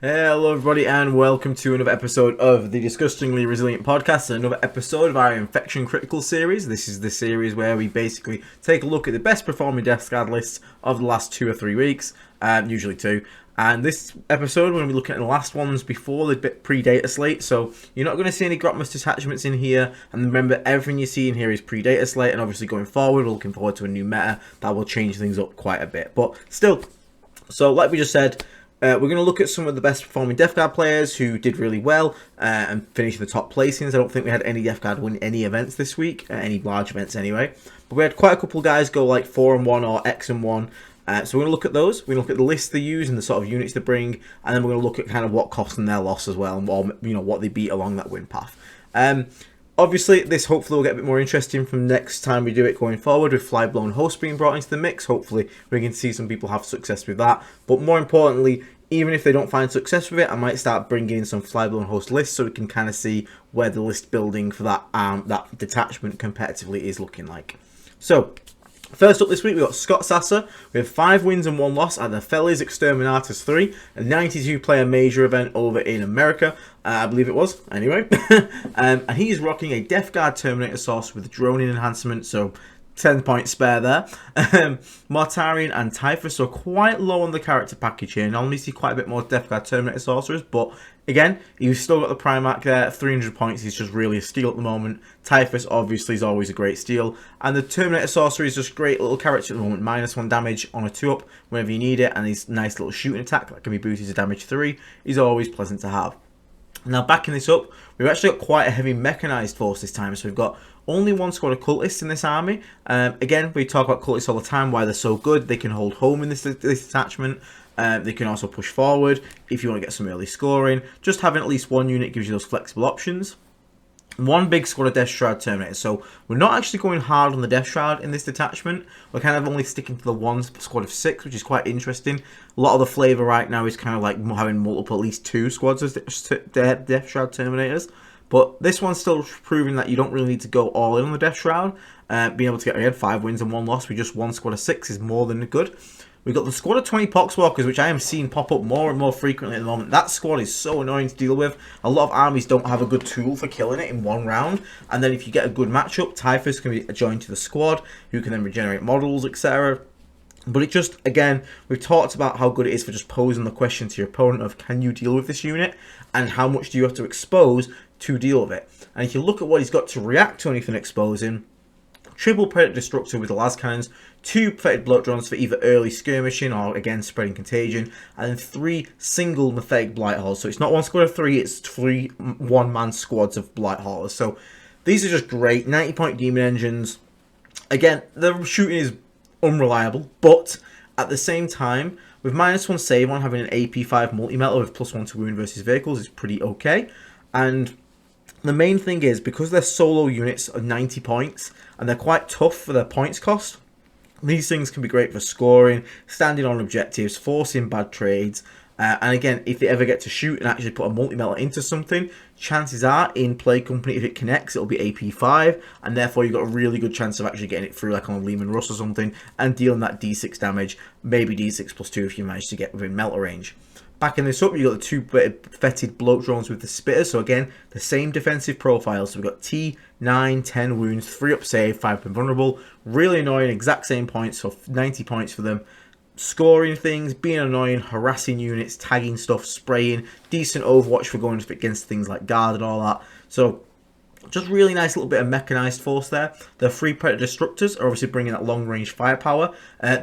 Hello everybody and welcome to another episode of the Disgustingly Resilient Podcast and another episode of our Infection Critical series. This is the series where we basically take a look at the best performing Death Guard lists of the last 2 or 3 weeks, usually 2. And this episode we're going to be looking at the last ones before the pre-data slate, so you're not going to see any Grotmus detachments in here, and remember everything you see in here is pre-data slate, and obviously going forward we're looking forward to a new meta that will change things up quite a bit. But still, so like we just said, we're going to look at some of the best performing Death Guard players who did really well and finished in the top placings. I don't think we had any Death Guard win any events this week, any large events anyway. But we had quite a couple of guys go like 4-1 or X-1. So we're going to look at those. We're going to look at the list they use and the sort of units they bring. And then we're going to look at kind of what cost them their loss as well, and what they beat along that win path. Obviously, this hopefully will get a bit more interesting from next time we do it going forward, with Flyblown Host being brought into the mix. Hopefully, we can see some people have success with that. But more importantly, even if they don't find success with it, I might start bringing in some Flyblown Host lists so we can kind of see where the list building for that detachment competitively is looking like. So, first up this week, we've got Scott Sasser. We have 5 wins and 1 loss at the Fellies Exterminatus 3, a 92-player major event over in America. I believe it was, anyway. And he's rocking a Death Guard Terminator sauce with droning enhancement, so 10 points spare there. Mortarion and Typhus are quite low on the character package here. Normally see quite a bit more Death Guard Terminator sorcerers, but again, you've still got the Primarch there. 300 points is just really a steal at the moment. Typhus obviously is always a great steal. And the Terminator sorcerer is just a great little character at the moment. -1 damage on a 2-up whenever you need it, and his nice little shooting attack that can be boosted to damage 3 is always pleasant to have. Now, backing this up, we've actually got quite a heavy mechanized force this time. So we've got only 1 squad of cultists in this army. Again, we talk about cultists all the time, why they're so good. They can hold home in this detachment. They can also push forward if you want to get some early scoring. Just having at least 1 unit gives you those flexible options. 1 big squad of Death Shroud Terminators. So we're not actually going hard on the Death Shroud in this detachment. We're kind of only sticking to the 1 squad of 6, which is quite interesting. A lot of the flavour right now is kind of like having multiple, at least 2 squads of Death Shroud Terminators. But this one's still proving that you don't really need to go all in on the Death Shroud. Being able to get again 5 wins and 1 loss with just 1 squad of 6 is more than good. We've got the squad of 20 Poxwalkers, which I am seeing pop up more and more frequently at the moment. That squad is so annoying to deal with. A lot of armies don't have a good tool for killing it in 1 round. And then if you get a good matchup, Typhus can be joined to the squad, who can then regenerate models, etc. But it just, again, we've talked about how good it is for just posing the question to your opponent of, can you deal with this unit? And how much do you have to expose to deal with it? And if you look at what he's got to react to anything exposing, triple Predator Destructor with the las cannons, 2 Pathetic Bloat Drones for either early skirmishing or, again, spreading contagion, and then 3 single Pathetic Blight Haulers. So it's not 1 squad of 3, it's 3 one-man squads of Blight Haulers. So these are just great. 90-point Demon Engines. Again, the shooting is unreliable, but at the same time, with -1 save on having an AP5 multi-metal with +1 to wound versus vehicles is pretty okay. And the main thing is, because they're solo units of 90 points, and they're quite tough for their points cost, these things can be great for scoring, standing on objectives, forcing bad trades, and again, if they ever get to shoot and actually put a multi-metal into something, chances are, in Play Company, if it connects, it'll be AP5, and therefore you've got a really good chance of actually getting it through, like on a Lehman Russ or something, and dealing that D6 damage, maybe D6 +2 if you manage to get within melter range. Backing this up, you've got the 2 fetid bloat drones with the spitter. So again, the same defensive profile. So we've got T, 9, 10 wounds, 3 up save, 5 invulnerable. Really annoying, exact same points, so 90 points for them. Scoring things, being annoying, harassing units, tagging stuff, spraying. Decent overwatch for going against things like guard and all that. So just really nice little bit of mechanized force there. The 3 Predator Destructors are obviously bringing that long range firepower.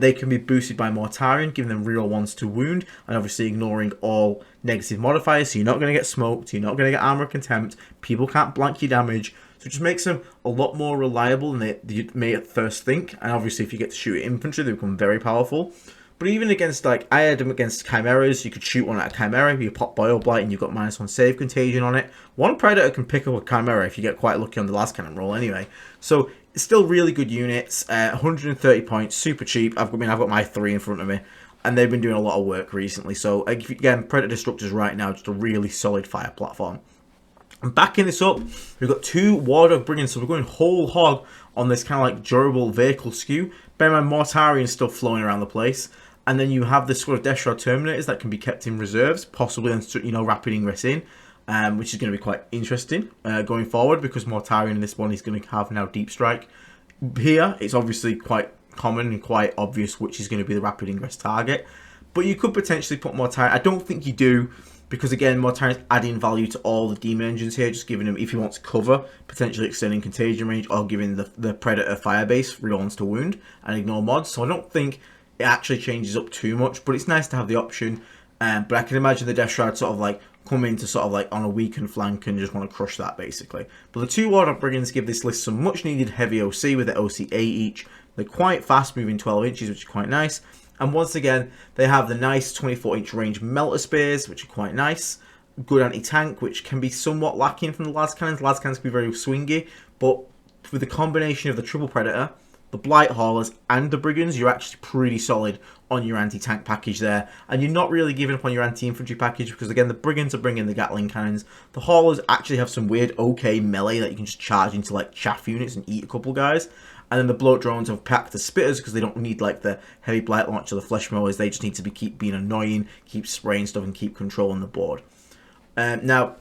They can be boosted by Mortarion, giving them real 1s to wound, and obviously ignoring all negative modifiers. So you're not going to get smoked, you're not going to get armor contempt, people can't blank your damage. So it just makes them a lot more reliable than you may at first think. And obviously if you get to shoot at infantry, they become very powerful. But even against, like, I had them against Chimeras, you could shoot one at a Chimera, you pop Boil Blight, and you've got -1 save contagion on it. 1 Predator can pick up a Chimera if you get quite lucky on the last cannon roll anyway. So, it's still really good units, 130 points, super cheap. I've got my 3 in front of me, and they've been doing a lot of work recently. So, again, Predator Destructors right now, just a really solid fire platform. And backing this up, we've got 2 War Dog Brigands, so we're going whole hog on this kind of like durable vehicle skew. Bear in mind, Mortarion is still flowing around the place. And then you have this squad of Death Shroud Terminators that can be kept in reserves, possibly on, you know, rapid ingress in, which is going to be quite interesting going forward, because Mortarion in this one is going to have now Deep Strike. Here, it's obviously quite common and quite obvious which is going to be the rapid ingress target. But you could potentially put Mortarion. I don't think you do, because again, Mortarion's adding value to all the Demon Engines here, just giving him, if he wants cover, potentially extending contagion range, or giving the Predator Firebase Reorns to wound and ignore mods. So I don't think it actually changes up too much, but it's nice to have the option. But I can imagine the Death Shroud sort of like come into sort of like on a weakened flank and just want to crush that basically. But the 2 Wardlock Brigands give this list some much needed heavy OC with the OC 8 each. They're quite fast moving 12 inches, which is quite nice. And once again, they have the nice 24-inch range Melter Spears, which are quite nice. Good anti-tank, which can be somewhat lacking from the Las Cannons. Las Cannons can be very swingy, but with the combination of the Triple Predator, the Blight Haulers, and the Brigands, you're actually pretty solid on your anti-tank package there. And you're not really giving up on your anti-infantry package, because again, the Brigands are bringing the Gatling Cannons. The Haulers actually have some weird okay melee that you can just charge into like chaff units and eat a couple guys. And then the Bloat Drones have packed the Spitters, because they don't need like the heavy Blight Launch or the Flesh Mowers. They just need to keep being annoying, keep spraying stuff, and keep controlling the board. Now,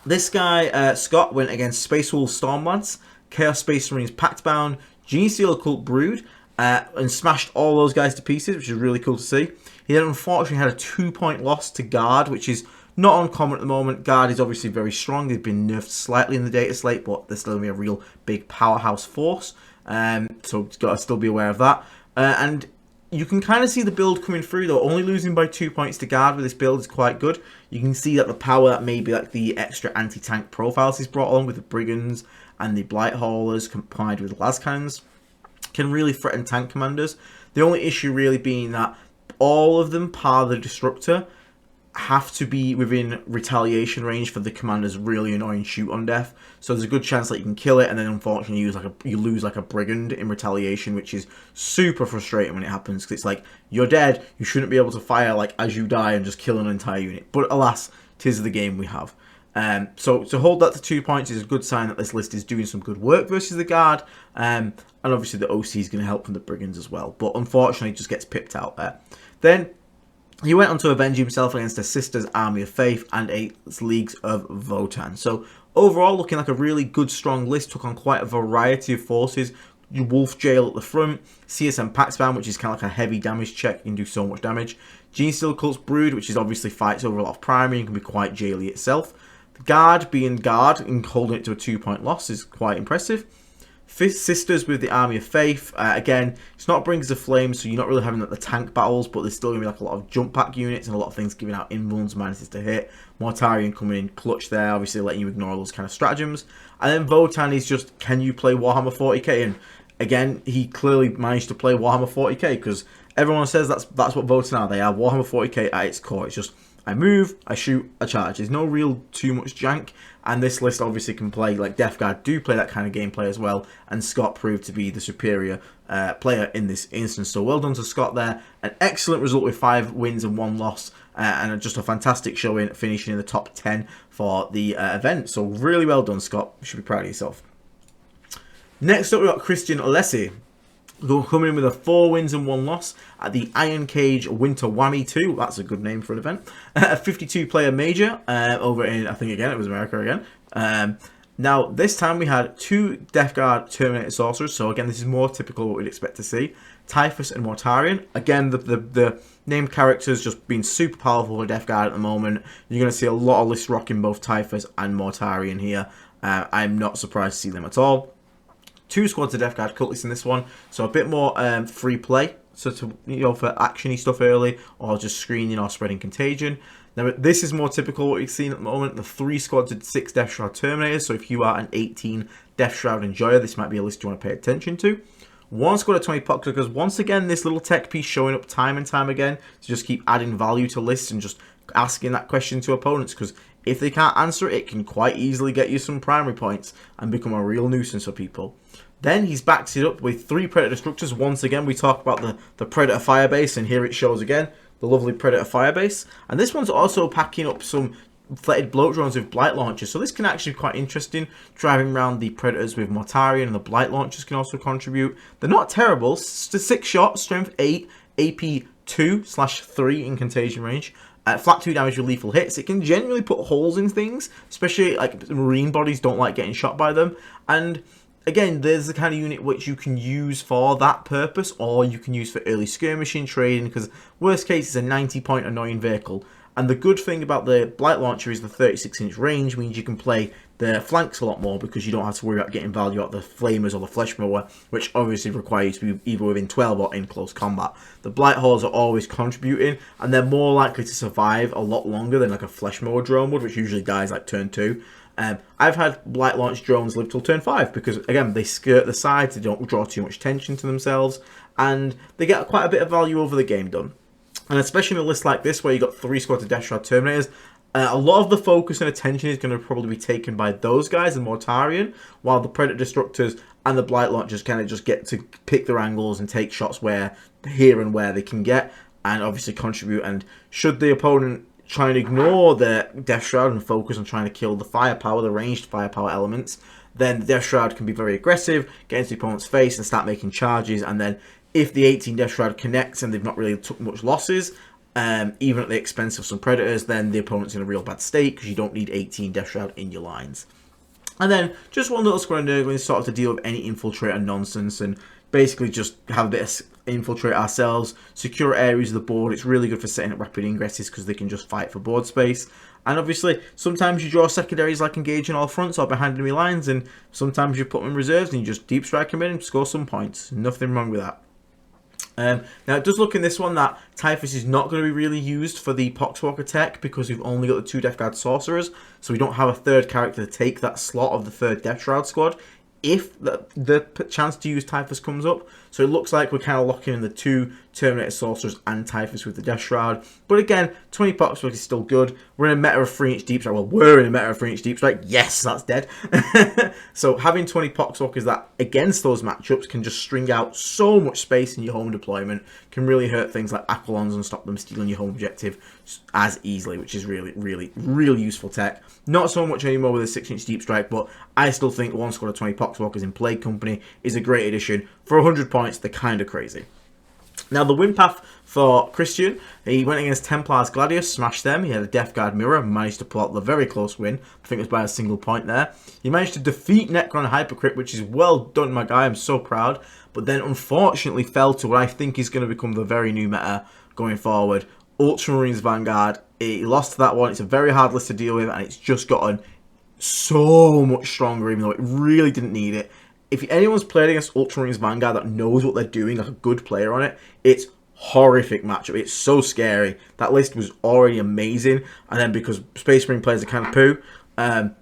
this guy, Scott, went against Space Wolves Stormlance, Chaos Space Marines Pact Bound, Genestealer Occult Brood, and smashed all those guys to pieces, which is really cool to see. He then unfortunately had a 2-point loss to Guard, which is not uncommon at the moment. Guard is obviously very strong. They've been nerfed slightly in the data slate, but they're still going to be a real big powerhouse force. So got to still be aware of that. And you can kind of see the build coming through, though. Only losing by 2 points to Guard with this build is quite good. You can see that the power that maybe like the extra anti-tank profiles he's brought along with the Brigands and the Blight Haulers combined with Las Cannons can really threaten tank commanders. The only issue really being that all of them, par the Disruptor, have to be within retaliation range for the commander's really annoying shoot on death. So there's a good chance that you can kill it, and then unfortunately you lose like a Brigand in retaliation, which is super frustrating when it happens, because it's like, you're dead, you shouldn't be able to fire like as you die and just kill an entire unit. But alas, 'tis the game we have. So to hold that to 2 points is a good sign that this list is doing some good work versus the Guard. And obviously the OC is going to help from the Brigands as well. But unfortunately, it just gets pipped out there. Then he went on to avenge himself against a Sister's Army of Faith and a Leagues of Votann. So overall, looking like a really good, strong list. Took on quite a variety of forces. Wolf Jail at the front. CSM Paxbound, which is kind of like a heavy damage check. You can do so much damage. Genestealer Cult's Brood, which is obviously fights over a lot of primary and can be quite jaily itself. The Guard being Guard and holding it to a 2-point loss is quite impressive. Sisters with the Army of Faith. Again, it's not Bringers of Flame, so you're not really having like, the tank battles, but there's still going to be like a lot of jump pack units and a lot of things giving out invulns, minuses to hit. Mortarion coming in clutch there, obviously letting you ignore those kind of stratagems. And then Votann is just, can you play Warhammer 40k? And again, he clearly managed to play Warhammer 40k, because everyone says that's what Votann are. They are Warhammer 40k at its core. It's just, I move, I shoot, I charge. There's no real too much jank. And this list obviously can play, like Death Guard do play that kind of gameplay as well. And Scott proved to be the superior player in this instance. So well done to Scott there. An excellent result with 5 wins and 1 loss. And just a fantastic showing, finishing in the top 10 for the event. So really well done, Scott. You should be proud of yourself. Next up, we've got Christian Alessi, coming in with a 4 wins and 1 loss at the Iron Cage Winter Whammy 2. That's a good name for an event. A 52-player major over in, I think again, it was America again. Now, this time we had 2 Death Guard Terminator Sorcerers. So again, this is more typical what we'd expect to see. Typhus and Mortarion. Again, the named characters just being super powerful for Death Guard at the moment. You're going to see a lot of lists rocking both Typhus and Mortarion here. I'm not surprised to see them at all. 2 squads of Death Guard Cultists in this one, so a bit more free play, so to, you know, for actiony stuff early, or just screening or spreading contagion. Now this is more typical what we've seen at the moment. The 3 squads of 6 Death Shroud Terminators. So if you are an 18 Death Shroud enjoyer, this might be a list you want to pay attention to. 1 squad of 20 Poxclickers. Once again, this little tech piece showing up time and time again to just keep adding value to lists and just asking that question to opponents, because if they can't answer it, it can quite easily get you some primary points and become a real nuisance for people. Then he's backed it up with 3 Predator Structures. Once again, we talk about the Predator Firebase, and here it shows again, the lovely Predator Firebase. And this one's also packing up some fletted Bloat Drones with Blight Launchers, so this can actually be quite interesting. Driving around the Predators with Mortarion, and the Blight Launchers can also contribute. They're not terrible. 6 shot, strength 8, AP 2/3 in contagion range. Flat 2 damage with lethal hits. It can genuinely put holes in things, especially like marine bodies don't like getting shot by them. And again, there's the kind of unit which you can use for that purpose, or you can use for early skirmishing, trading, because worst case, it's a 90-point annoying vehicle. And the good thing about the Blight Launcher is the 36-inch range means you can play the flanks a lot more because you don't have to worry about getting value out of the Flamers or the Flesh Mower, which obviously require you to be either within 12 or in close combat. The Blight Halls are always contributing, and they're more likely to survive a lot longer than like a Flesh Mower drone would, which usually dies like turn 2. I've had Blight Launch drones live till turn 5 because, again, they skirt the sides, they don't draw too much tension to themselves, and they get quite a bit of value over the game done. And especially in a list like this where you've got 3 squads of Death Shroud Terminators, a lot of the focus and attention is going to probably be taken by those guys and Mortarion, while the Predator Destructors and the Blight Launchers kind of just get to pick their angles and take shots here and where they can get, and obviously contribute. And should the opponent try and ignore the Death Shroud and focus on trying to kill the firepower, the ranged firepower elements, then the Death Shroud can be very aggressive, get into the opponent's face and start making charges, and then if the 18 Death Shroud connects and they've not really took much losses, even at the expense of some Predators, then the opponent's in a real bad state because you don't need 18 Death Shroud in your lines. And then just one little square nurgling sort of to deal with any infiltrator nonsense and basically just have a bit of infiltrate ourselves, secure areas of the board. It's really good for setting up rapid ingresses because they can just fight for board space. And obviously, sometimes you draw secondaries like engaging all fronts or behind enemy lines, and sometimes you put them in reserves and you just deep strike them in and score some points. Nothing wrong with that. Now, it does look in this one that Typhus is not going to be really used for the Poxwalker tech because we've only got the 2 Death Guard Sorcerers, so we don't have a third character to take that slot of the 3rd Death Shroud squad if the chance to use Typhus comes up. So it looks like we're kind of locking in the 2 Terminator Sorcerers and Typhus with the Death Shroud. But again, 20 Poxwalker is still good. We're in a meta of 3-inch Deep Strike. Well, we're in a meta of 3-inch Deep Strike. Yes, that's dead. So having 20 Poxwalkers that against those matchups can just string out so much space in your home deployment, can really hurt things like Aquilons and stop them stealing your home objective as easily, which is really useful tech. Not so much anymore with a 6-inch Deep Strike, but I still think one squad of 20 Poxwalkers in Plague Company is a great addition. For 100 points, they're kind of crazy. Now, the win path for Christian, he went against Templars Gladius, smashed them. He had a Death Guard Mirror, managed to pull out the very close win. I think it was by a single point there. He managed to defeat Necron Hypercrypt, which is well done, my guy. I'm so proud. But then, unfortunately, fell to what I think is going to become the very new meta going forward. Ultramarines Vanguard. He lost to that one. It's a very hard list to deal with, and it's just gotten so much stronger, even though it really didn't need it. If anyone's played against Ultramarines Vanguard that knows what they're doing, like a good player on it, it's horrific matchup. It's so scary. That list was already amazing, and then because Space Marine players are kind of poo,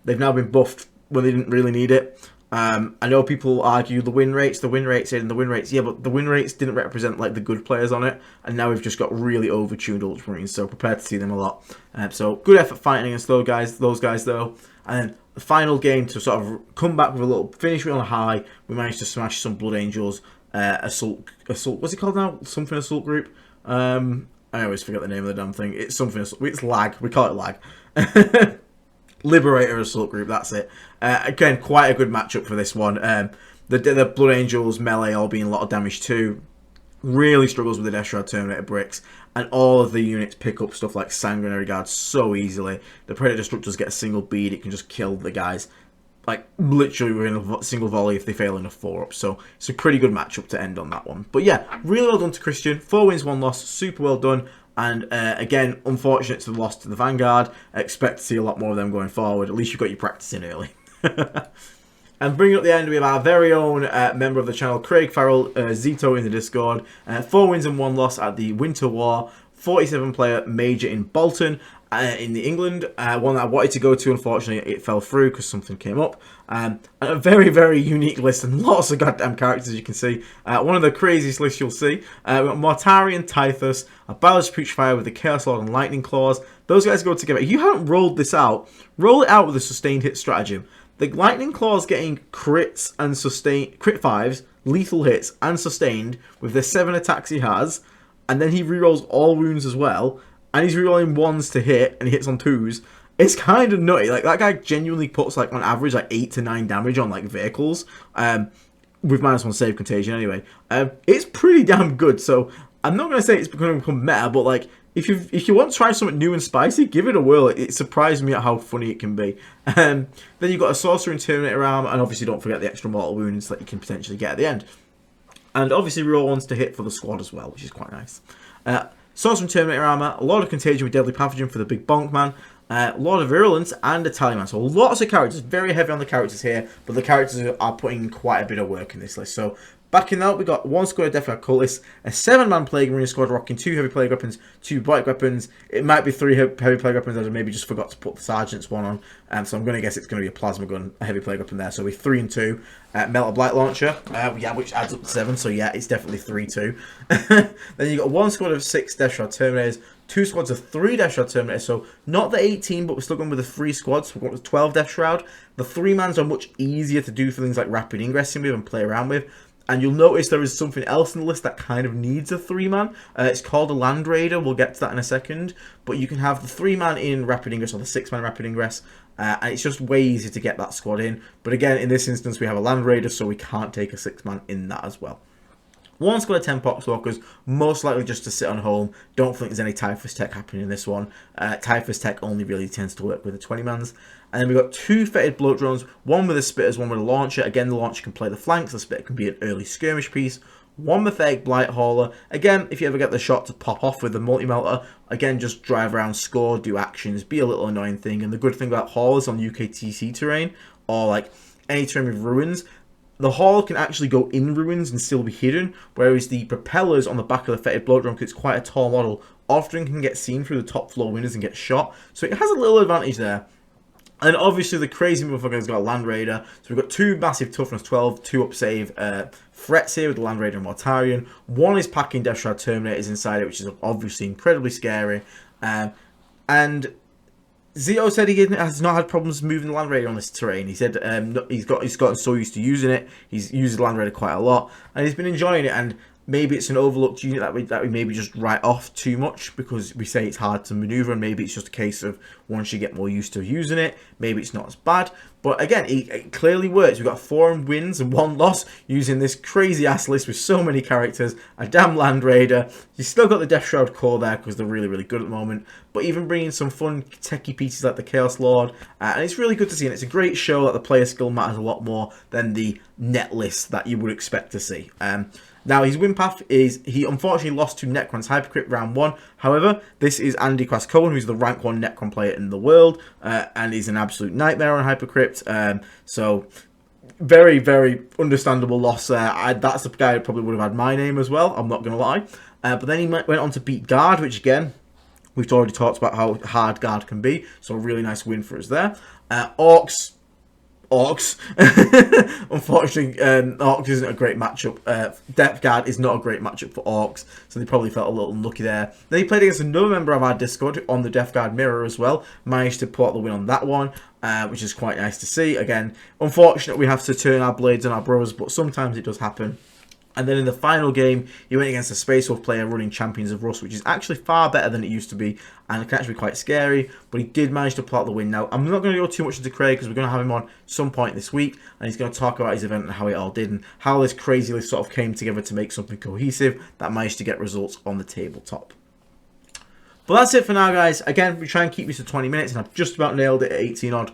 they've now been buffed when they didn't really need it. I know people argue the win rates, yeah, but the win rates didn't represent like the good players on it, and now we've just got really overtuned Ultramarines, so prepare to see them a lot. So good effort fighting against those guys though, and then the final game to sort of come back with a little finish on a high. We managed to smash some Blood Angels, assault. What's it called now? Something assault group. I always forget the name of the damn thing. It's something. It's lag. We call it lag. Liberator assault group. That's it. Again, quite a good matchup for this one. The Blood Angels melee all being a lot of damage too. Really struggles with the Death Shroud Terminator bricks, and all of the units pick up stuff like Sanguinary Guards so easily. The Predator Destructors get a single bead, it can just kill the guys, like literally within a single volley if they fail in a 4-up. So it's a pretty good matchup to end on that one. But yeah, really well done to Christian. 4 wins, 1 loss, super well done. And again, unfortunate to the loss to the Vanguard. I expect to see a lot more of them going forward. At least you've got your practice in early. And bringing up the end, we have our very own member of the channel, Craig Farrel, Zito in the Discord. 4 wins and 1 loss at the Winter War. 47-player major in Bolton, in the England. One that I wanted to go to, unfortunately, it fell through because something came up. And a very unique list and lots of goddamn characters, as you can see. One of the craziest lists you'll see. We've got Mortarion, Typhus, a Ballast Putrefire with the Chaos Lord and Lightning Claws. Those guys go together. If you haven't rolled this out, roll it out with a sustained hit stratagem. The Lightning Claws getting crits and crit 5s, lethal hits, and sustained with the 7 attacks he has, and then he rerolls all wounds as well, and he's rerolling 1s to hit, and he hits on 2s. It's kind of nutty. Like, that guy genuinely puts, like, on average, like, 8 to 9 damage on, like, vehicles, with -1 save contagion anyway. It's pretty damn good, so I'm not going to say it's going to become meta, but like, if you want to try something new and spicy, give it a whirl. It surprised me at how funny it can be. Then you've got a Sorcerer and Terminator arm, and obviously don't forget the extra mortal wounds that you can potentially get at the end. And obviously reroll ones to hit for the squad as well, which is quite nice. Sorcerer and Terminator armor, a lot of contagion with deadly pathogen for the big bonk man, a lot of virulence and a talisman. So lots of characters, very heavy on the characters here, but the characters are putting quite a bit of work in this list. So backing that up, we got 1 squad of Death Guard cultists, a 7-man Plague Marine squad rocking 2 heavy plague weapons, 2 bike weapons. It might be 3 heavy plague weapons. I maybe just forgot to put the sergeant's one on, so I'm going to guess it's going to be a plasma gun, a heavy plague weapon there. So we're 3 and 2. Melter Blight launcher, yeah, which adds up to 7. So yeah, it's definitely 3-2. Then you got 1 squad of 6 Death Shroud Terminators, 2 squads of 3 Death Shroud Terminators. So not the 18, but we're still going with the 3 squads. We're going with 12 Death Shroud. The 3-mans are much easier to do for things like rapid ingressing with and play around with. And you'll notice there is something else in the list that kind of needs a 3-man. It's called a Land Raider. We'll get to that in a second. But you can have the 3-man in Rapid Ingress or the 6-man Rapid Ingress. And it's just way easier to get that squad in. But again, in this instance, we have a Land Raider, so we can't take a 6-man in that as well. 1 squad of 10 Poxwalkers, most likely just to sit on home. Don't think there's any Typhus tech happening in this one. Typhus tech only really tends to work with the 20-mans. And then we've got 2 fetid bloat drones, one with a spitters, one with a launcher. Again, the launcher can play the flanks, the spitter can be an early skirmish piece. 1 Pathetic Blight Hauler. Again, if you ever get the shot to pop off with the multi-melter, again, just drive around, score, do actions, be a little annoying thing. And the good thing about Haulers on UKTC terrain, or like any terrain with ruins, the Hauler can actually go in ruins and still be hidden, whereas the propellers on the back of the fetid bloat drone, because it's quite a tall model, often can get seen through the top floor windows and get shot. So it has a little advantage there. And obviously the crazy motherfucker has got a Land Raider. So we've got 2 massive toughness 12, 2 up save threats here with the Land Raider and Mortarion. 1 is packing Death Shroud Terminators inside it, which is obviously incredibly scary. And Zio said he has not had problems moving the Land Raider on this terrain. He said he's gotten so used to using it. He's used the Land Raider quite a lot, and he's been enjoying it. And maybe it's an overlooked unit that we maybe just write off too much because we say it's hard to maneuver, and maybe it's just a case of once you get more used to using it, maybe it's not as bad. But again, it clearly works. We've got 4 wins and 1 loss using this crazy ass list with so many characters, a damn Land Raider. You still got the Death Shroud core there because they're really, really good at the moment. But even bringing some fun techie pieces like the Chaos Lord, and it's really good to see. And it's a great show that the player skill matters a lot more than the net list that you would expect to see. Now, his win path is, he unfortunately lost to Necron's Hypercrypt round 1. However, this is Andy Kraskowen, who's the rank 1 Necron player in the world, and he's an absolute nightmare on Hypercrypt. So, very, very understandable loss there. That's the guy who probably would have had my name as well, I'm not going to lie. But then he went on to beat Guard, which again, we've already talked about how hard Guard can be. So, a really nice win for us there. Orcs. Unfortunately, Orcs isn't a great matchup. Depth Guard is not a great matchup for Orcs, so they probably felt a little unlucky there. Then he played against another member of our Discord on the Depth Guard mirror as well. Managed to pull out the win on that one, which is quite nice to see. Again, unfortunate we have to turn our blades on our brothers, but sometimes it does happen. And then in the final game, he went against a Space Wolf player running Champions of Rust, which is actually far better than it used to be, and it can actually be quite scary, but he did manage to pull out the win. Now, I'm not going to go too much into Craig, because we're going to have him on some point this week, and he's going to talk about his event and how it all did, and how this crazy list sort of came together to make something cohesive that managed to get results on the tabletop. But that's it for now, guys. Again, we try and keep this to 20 minutes, and I've just about nailed it at 18 odd.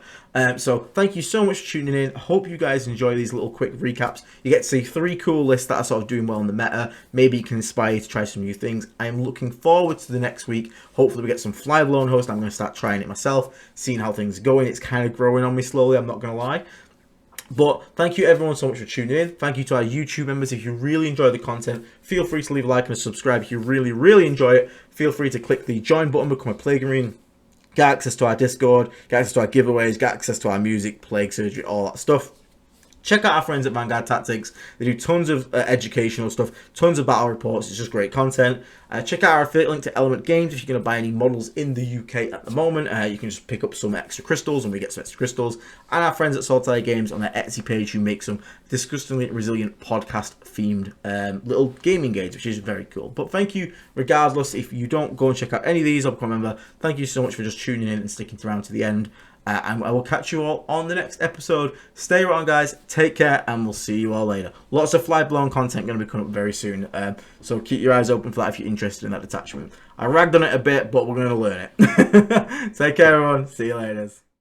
So thank you so much for tuning in. I hope you guys enjoy these little quick recaps. You get to see 3 cool lists that are sort of doing well in the meta. Maybe you can inspire you to try some new things. I am looking forward to the next week. Hopefully we get some Fly the Lone Host. I'm going to start trying it myself, seeing how things are going. It's kind of growing on me slowly, I'm not going to lie. But thank you everyone so much for tuning in. Thank you to our YouTube members. If you really enjoy the content, feel free to leave a like and a subscribe. If you really, really enjoy it, feel free to click the join button, become a Plague Marine, get access to our Discord, get access to our giveaways, get access to our music, Plague Surgery, all that stuff. Check out our friends at Vanguard Tactics. They do tons of educational stuff, tons of battle reports. It's just great content. Check out our affiliate link to Element Games. If you're going to buy any models in the UK at the moment, you can just pick up some extra crystals, and we get some extra crystals. And our friends at Saltire Games on their Etsy page, who make some disgustingly resilient podcast-themed little gaming games, which is very cool. But thank you, regardless. If you don't go and check out any of these, I'll become a member. Thank you so much for just tuning in and sticking around to the end. And I will catch you all on the next episode. Stay around, guys. Take care, and we'll see you all later. Lots of fly-blown content going to be coming up very soon. So keep your eyes open for that if you're interested in that detachment. I ragged on it a bit, but we're going to learn it. Take care, everyone. See you later.